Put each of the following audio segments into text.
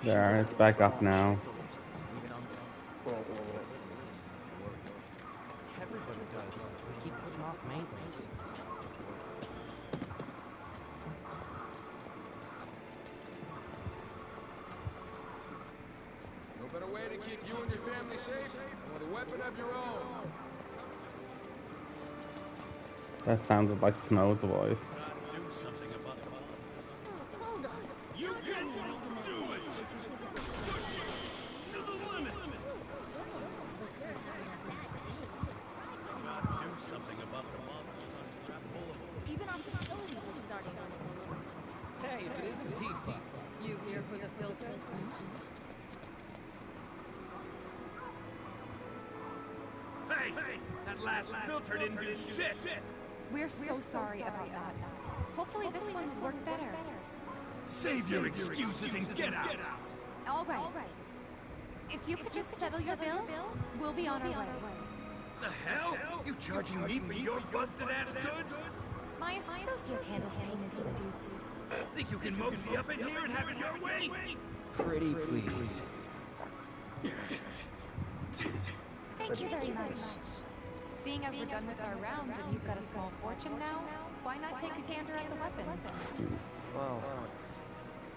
There, it's back up now. Everybody does. We keep putting off maintenance. No better way to keep you and your family safe than with a weapon of your own. That sounded like Snow's voice. Do something about the Hold on. You can do it! Push it to the limit! Gotta do something about the monsters on Scrap Boulevard. Even our facilities are starting to look a little. Hey, if it isn't Tifa. You here for the filter? Hey! That last filter didn't do shit! We're so sorry about that. Hopefully this one will work better. Save your excuses and get out! All right. If you could just settle your bill, we'll be on our way. The hell? You charging me for your busted-ass goods? My associate handles payment disputes. Think you can mosey up in here and have it your way? Pretty please. Thank you very much. Seeing as we're done with our rounds and you've got a small fortune now, why not take a gander at the weapons? Well,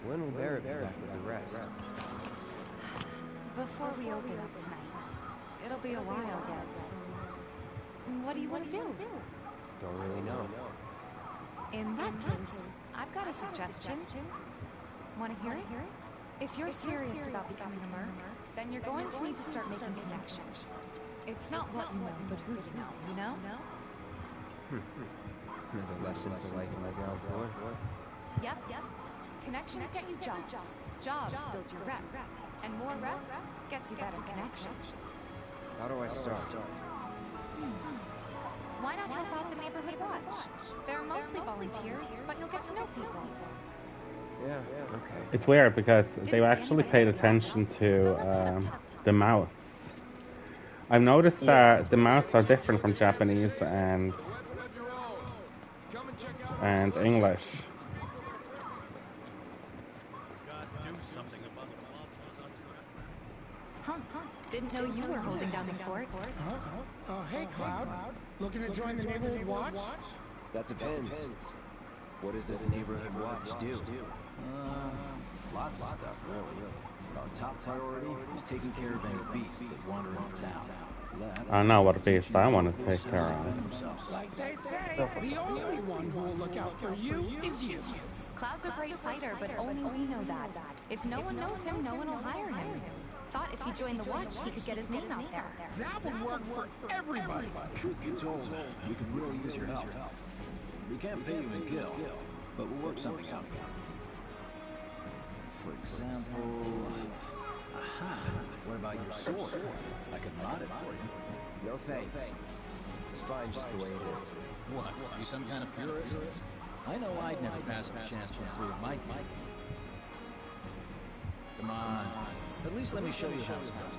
when will Barrett be back with the rest? Before we open up tonight. It'll be a while yet, so... What do you want to do? Don't really know. In that case, I've got a suggestion. Want to hear it? If you're serious about becoming a merc, then you're going to need to start making connections. It's not what you know, but who you know? Another lesson for life on the ground floor. Yep. Connections get you jobs. Jobs build your rep. And more rep gets you better connections. How do I start? Why not help out the neighborhood watch? They're mostly volunteers, but you'll get to know people. Yeah, okay. It's weird because they actually paid attention to the mouths. I've noticed that the mouths are different from Japanese and English. Gotta do something about the monsters on Scrap. Huh. Didn't know you were holding down the fort. Hey, Cloud. Looking to join the neighborhood watch? That depends. What does this neighborhood watch do? Lots of stuff, really. But our top priority is taking care of any beasts that wander in town. I know what beast I want to take care of. Like they say, the only one who will look out for you is you. Cloud's a great fighter, but only we know that. If no one knows him, no one will hire him. Thought if he joined the watch, he could get his name out there. That would work for everybody. Truth be told, we could really use your help. We can't pay you in gil, but we'll work something out. For example... Aha! What about your sword? I could mod it for you. No thanks. It's fine just the way it is. What? You some kind of purist? I know I'd never pass up a chance to improve my game. Come on. At least let me show you how it's done.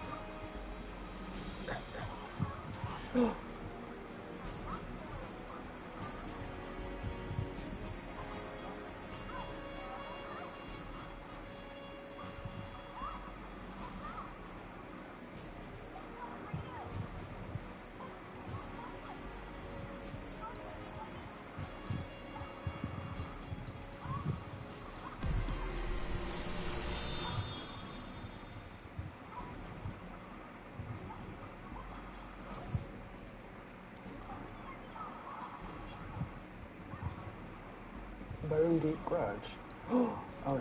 Bone Deep Grudge. Oh no.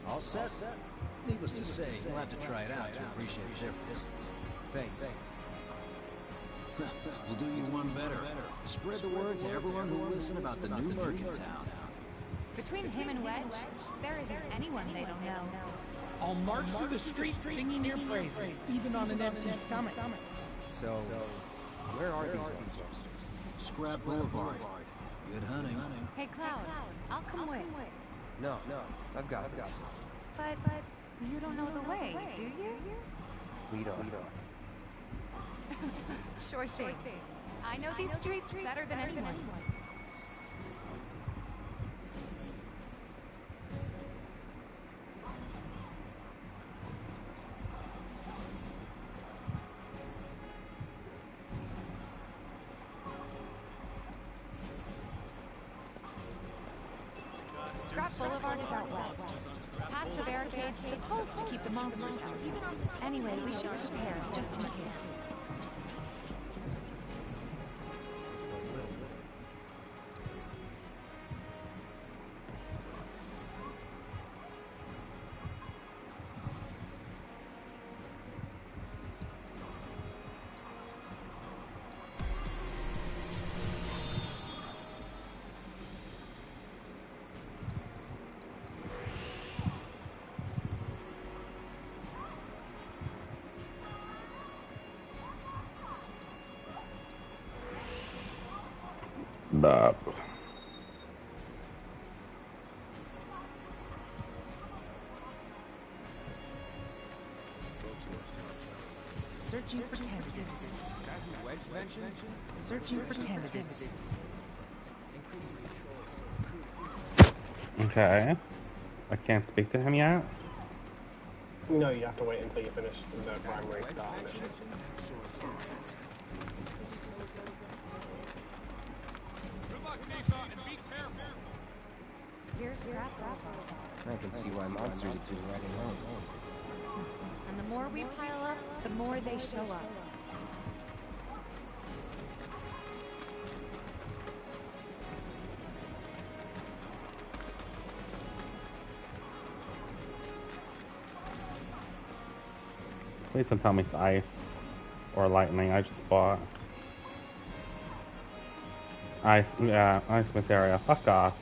All set? Needless to say, you'll have to try it out to appreciate the difference. Thanks. We'll do you one better. Spread the word to everyone who listen about the new merc in town. Between him and Wedge, there isn't anyone they don't know. I'll march through the streets singing your praises, even on an empty stomach. So, where are these ones? Scrap Boulevard. Good hunting. Hey, Cloud, I'll come with. No, I've got this. But you don't know the way, do you? We don't. Sure thing. I know these streets better than anyone. Scrap Boulevard is out west. Past the barricades, supposed to keep the monsters out. Anyway, we should prepare, just in case. Bop. Searching for candidates. Searching for candidates. Okay. I can't speak to him yet. No, you have to wait until you finish the primary start mission. Good luck, Tifa, and be careful. Here's Scrap Boulevard. I can see why monsters are doing right alone. And the more we pile up, the more they show up. Please don't tell me it's ice or lightning. I just bought ice. Yeah, ice materia. Fuck off.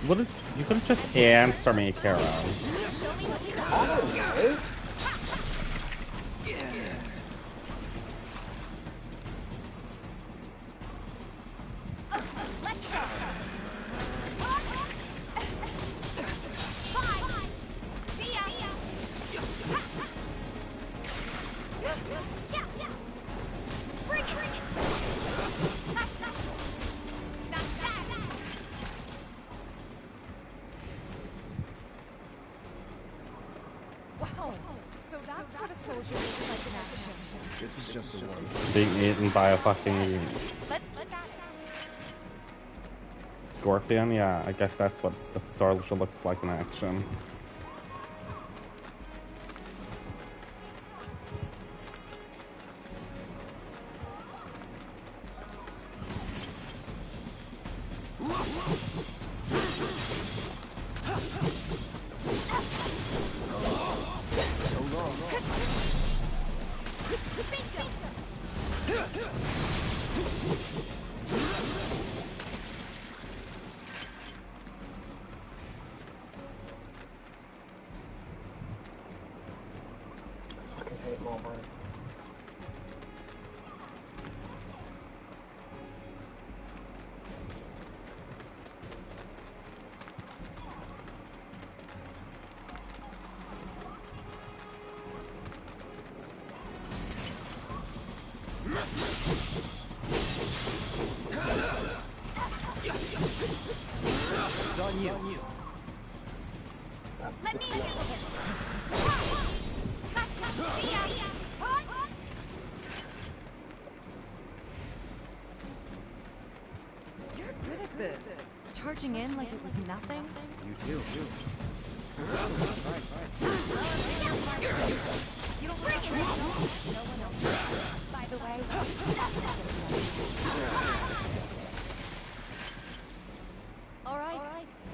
What did you could have just answered me, Kara? Wow, so that's what a soldier looks like in action. This was just a one. Being eaten by a fucking Let's get that. scorpion? Yeah, I guess that's what the soldier looks like in action. Fucking hate Marlboros. It's on you. Let me handle this. Gotcha. See ya. You're good at this. Charging in like it was nothing. You too. You don't have to no one else. By the way, all right.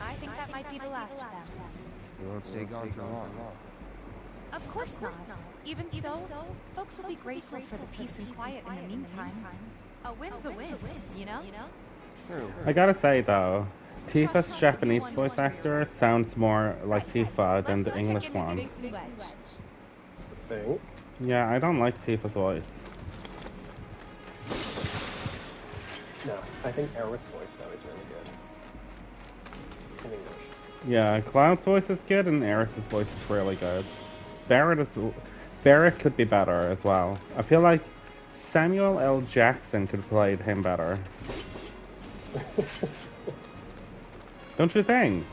I think that might be the last of them. We won't stay gone for long. Of course. course not. Even so, folks will be grateful for the peace and quiet in the meantime. A win's a win, you know? True. I gotta say though, Tifa's Japanese voice actor sounds more like Tifa than the English one. Thing. Yeah, I don't like Tifa's voice. No, I think Aerith's voice though is really good. In English. Yeah, Cloud's voice is good and Eris's voice is really good. Barrett could be better as well. I feel like Samuel L. Jackson could have played him better. Don't you think?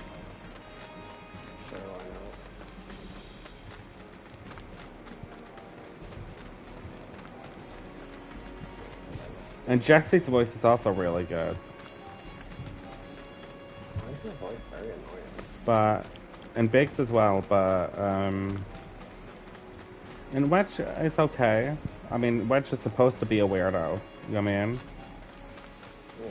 Sure, why not? And Jesse's voice is also really good. Why is your voice very annoying? But, and Biggs as well, but, and Wedge is okay. I mean, Wedge is supposed to be a weirdo, you know what I mean? Yeah.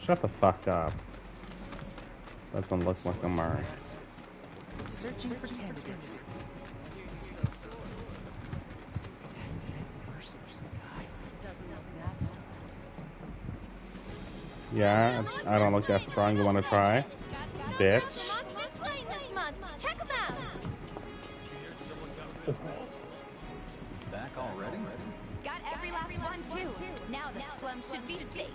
Shut the fuck up. Doesn't look like a mark. Searching for candidates. That's that mercenary guy. Doesn't look that strong. Yeah, I don't look that strong. You wanna try? Bitch. Monster slain this month. Check them out. Back already? Got every last one, too. Now the slum should be safe.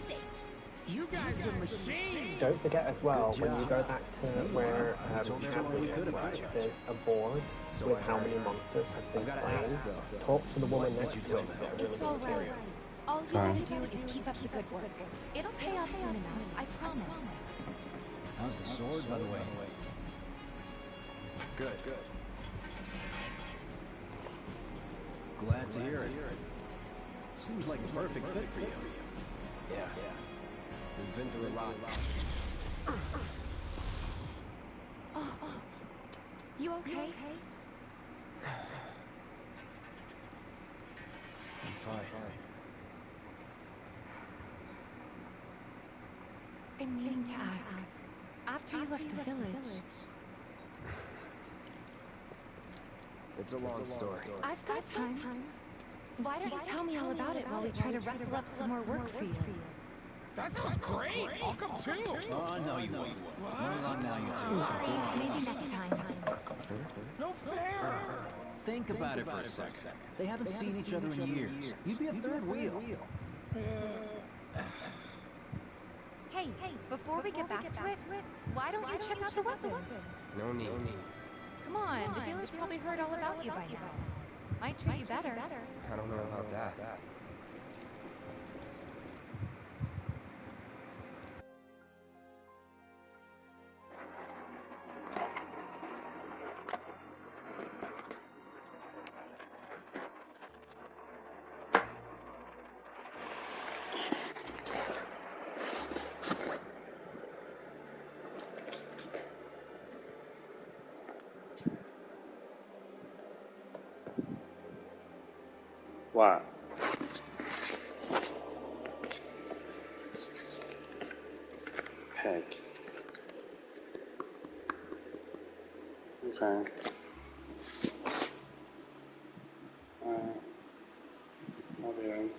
You guys are machines. Don't forget as well, Good when you job. go back to where told everyone we could about you. there's a board So with I how heard. many monsters have been I've gotta slain. ask, though. Talk to the woman What next did you to it. tell them? They're really It's all good right. material. All you gotta do is keep up the good work. It'll pay off soon enough, I promise. How's the sword, by the way? Good. Glad to hear it. Seems like the perfect fit for you. Yeah. We've been through a lot. Oh, you okay? I'm fine. Been meaning to ask. After you left the village, It's a long story. I've got time. Why don't you tell me all about it while we try to rustle up some more work for you? That sounds great. I'll come too. Oh, no, you won't. Run along now, you two. Sorry, maybe next time. No fair. Think about it for a second. They haven't seen each other in years. You'd be a third wheel. Hey, before we get back to it, why don't you check out the weapons? No need. Come on, the dealer's probably heard all about you by now. Might treat you better. I don't know about that. What? Peg. Okay. I'll be in.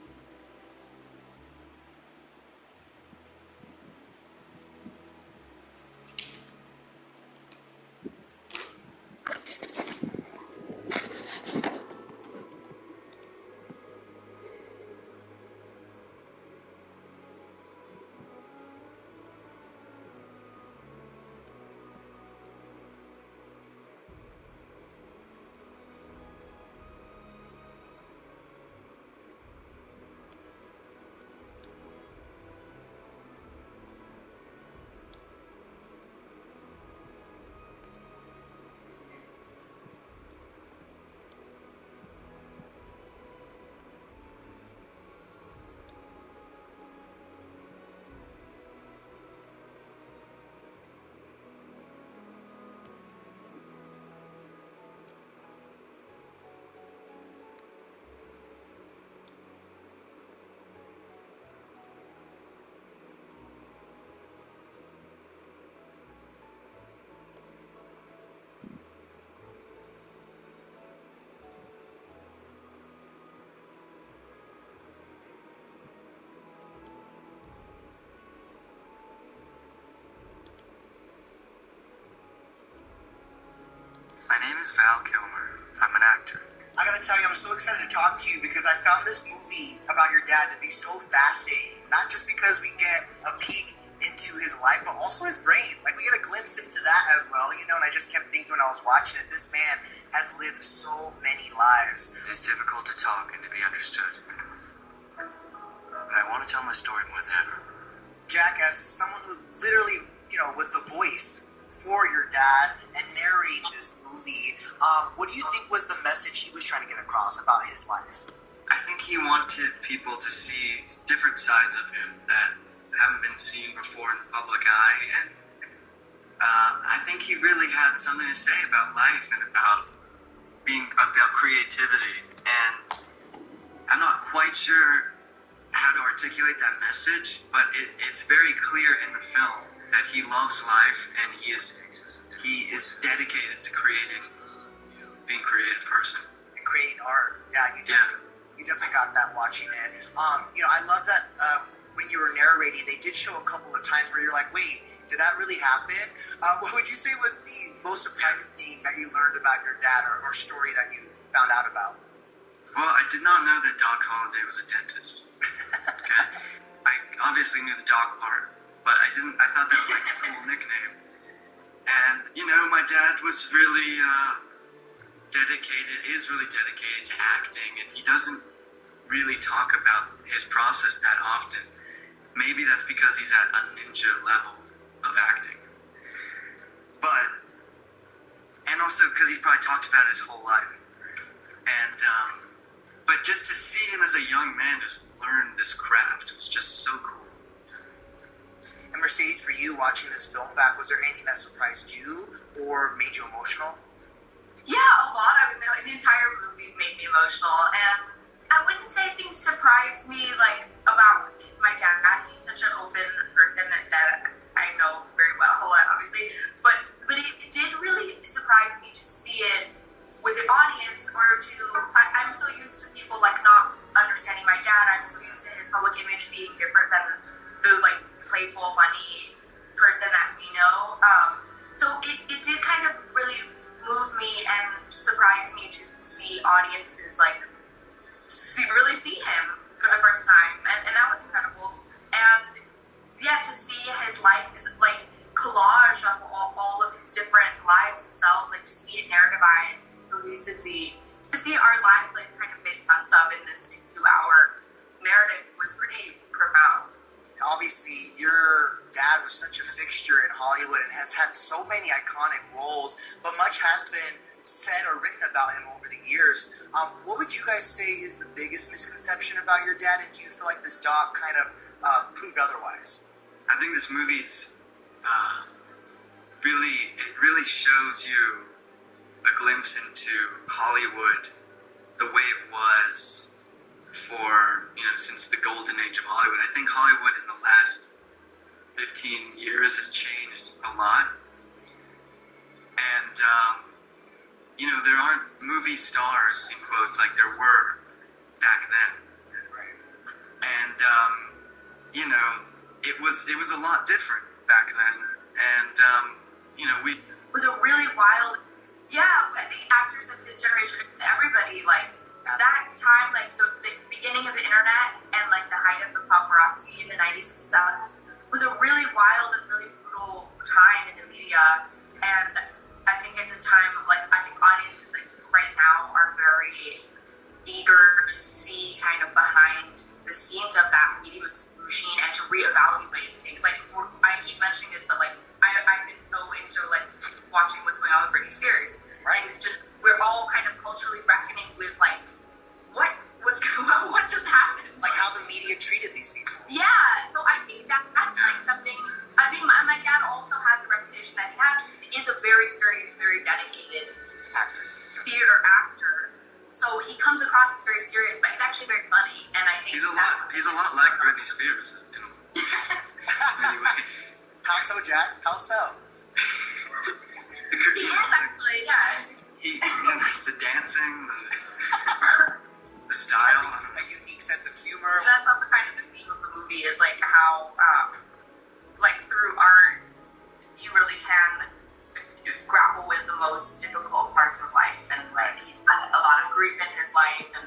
name is Val Kilmer. I'm an actor. I gotta tell you, I'm so excited to talk to you because I found this movie about your dad to be so fascinating. Not just because we get a peek into his life, but also his brain. Like, we get a glimpse into that as well, you know, and I just kept thinking when I was watching it, this man has lived so many lives. It is difficult to talk and to be understood. But I want to tell my story more than ever. Jack, as someone who literally, you know, was the voice for your dad and narrating this movie, what do you think was the message he was trying to get across about his life? I think he wanted people to see different sides of him that haven't been seen before in the public eye, and I think he really had something to say about life and about creativity, and I'm not quite sure how to articulate that message, but it's very clear in the film that he loves life and he is dedicated to being a creative person. And creating art. Yeah, you definitely got that watching it. You know, I love that when you were narrating, they did show a couple of times where you're like, wait, did that really happen? What would you say was the most surprising thing that you learned about your dad or story that you found out about? Well, I did not know that Doc Holliday was a dentist. Okay? I obviously knew the doc part, but I thought that was like a cool nickname. And, you know, my dad was really is really dedicated to acting, and he doesn't really talk about his process that often. Maybe that's because he's at a ninja level of acting. And also because he's probably talked about it his whole life. And, but just to see him as a young man just learn this craft was just so cool. And Mercedes, for you watching this film back, was there anything that surprised you or made you emotional? Yeah, a lot. I mean, the entire movie made me emotional, and I wouldn't say things surprised me like about my dad. He's such an open person that I know very well, obviously, but it did really surprise me to see it with the audience, or I'm so used to people like not understanding my dad. I'm so used to his public image being different than the like playful, funny person that we know. So it did kind of really move me and surprise me to see audiences really see him for the first time, and that was incredible. And yeah, to see his life is like collage of all of his different lives themselves, like to see it narrativized cohesively, to see our lives like kind of made sense of in this 2-hour narrative was pretty profound. Obviously, your dad was such a fixture in Hollywood and has had so many iconic roles, but much has been said or written about him over the years. What would you guys say is the biggest misconception about your dad, and do you feel like this doc kind of proved otherwise? I think this movie's really shows you a glimpse into Hollywood the way it was for, you know, since the golden age of Hollywood. I think Hollywood in the last 15 years has changed a lot. And, you know, there aren't movie stars, in quotes, like there were back then. Right. And, you know, it was a lot different back then. And, you know, It was a really wild... Yeah, I think actors of his generation, everybody, like, that time, like the beginning of the internet and like the height of the paparazzi in the 90s and 2000s was a really wild and really brutal time in the media. And I think it's a time like I think audiences like right now are very eager to see kind of behind the scenes of that media machine and to reevaluate things. Like I keep mentioning this, but like I've been so into like watching what's going on with Britney Spears, right? And just we're all kind of culturally reckoning with like what just happened? Like how the media treated these people. Yeah, so I think that's like something. I mean, my dad also has a reputation that he is a very serious, very dedicated theater actor. So he comes across as very serious, but he's actually very funny, and I think he's a lot like Britney Spears in many ways. How so, Jack? How so? He is actually, yeah. The dancing, the style, a unique sense of humor. And that's also kind of the theme of the movie is like how, like through art, you really can grapple with the most difficult parts parts of life, and like he's had a lot of grief in his life, and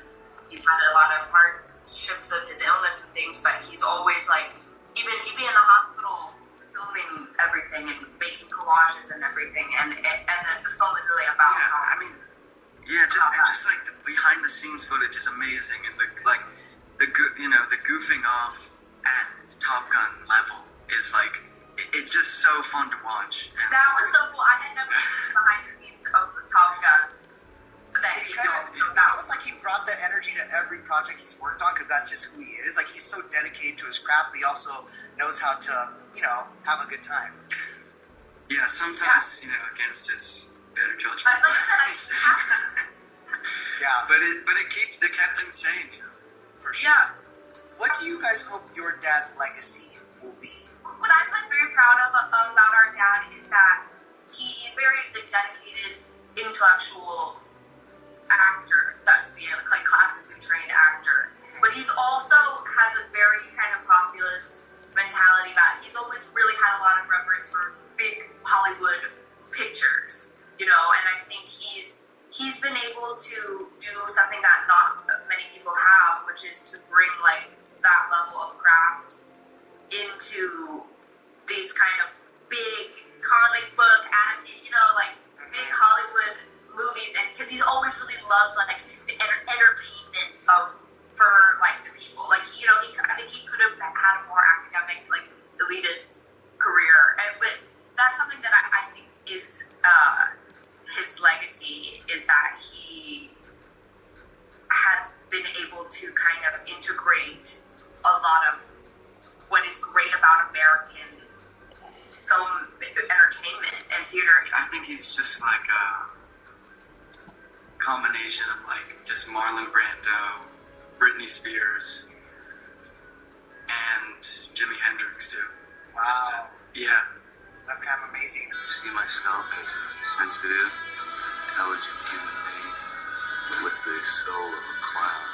he's had a lot of hardships with his illness and things. But he's always like, even he'd be in the hospital filming everything and making collages and everything, and the film is really about how. I mean, just like the behind the scenes footage is amazing, and the goofing off at Top Gun level is like it's just so fun to watch. And that was so cool. I had never seen behind the scenes of Top Gun. It was like he brought that energy to every project he's worked on, because that's just who he is. Like, he's so dedicated to his craft, but he also knows how to, have a good time. Yeah, sometimes, against his better judgment. Yeah. But it kept him sane, For sure. Yeah. What do you guys hope your dad's legacy will be? What I'm very proud of about our dad is that he's very dedicated, intellectual actor, thus being like classically trained actor. But he's also has a very kind of populist mentality that he's always really had a lot of reverence for big Hollywood pictures, and I think he's been able to do something that not many people have, which is to bring like that level of craft into these kind of big comic book adaptations, big Hollywood movies, and because he's always really loved like the entertainment for like the people. Like I think he could have had a more academic, like elitist career, but that's something that I think is his legacy, is that he has been able to kind of integrate a lot of what is great about American film entertainment and theater. I think he's just like a combination of like just Marlon Brando, Britney Spears, and Jimi Hendrix too. Wow. That's kind of amazing. You see myself as a sensitive, intelligent human being with the soul of a clown.